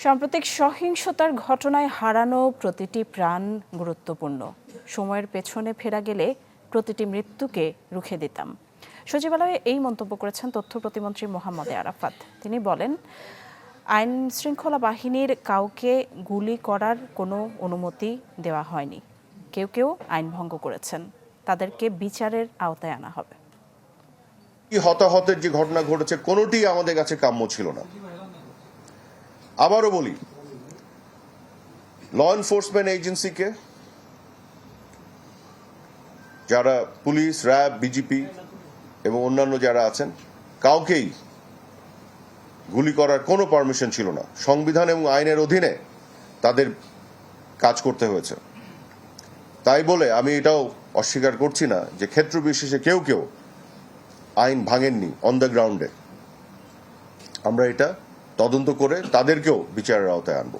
সাম্প্রতিক সহিংসতার ঘটনায় হারানো প্রতিটি প্রাণ গুরুত্বপূর্ণ। সময়ের পেছনে ফেরা গেলে প্রতিটি মৃত্যুকে রুখে দিতাম। সচিবালয়ে এই মন্তব্য করেছেন তথ্য প্রতিমন্ত্রী মোহাম্মদ আরাফাত। তিনি বলেন, আইন শৃঙ্খলা বাহিনীর কাউকে গুলি করার কোনো অনুমতি দেওয়া হয়নি। কেউ কেউ আইন ভঙ্গ করেছেন, তাদেরকে বিচারের আওতায় আনা হবে। হতাহতের যে ঘটনা ঘটেছে কোনোটি আমাদের কাছে কাম্য ছিল না। আবারও বলি, ল এনফোর্সমেন্ট এজেন্সিকে, যারা পুলিশ, র্যাব, বিজিপি এবং অন্যান্য যারা আছেন, কাউকেই গুলি করার কোনো পারমিশন ছিল না। সংবিধান এবং আইনের অধীনে তাদের কাজ করতে হয়েছে। তাই বলে আমি এটাও অস্বীকার করছি না যে ক্ষেত্র বিশেষে কেউ কেউ আইন ভাঙেননি অন দ্য গ্রাউন্ডে। আমরা এটা তদন্ত করে তাদেরকেও বিচারের আওতায় আনবো।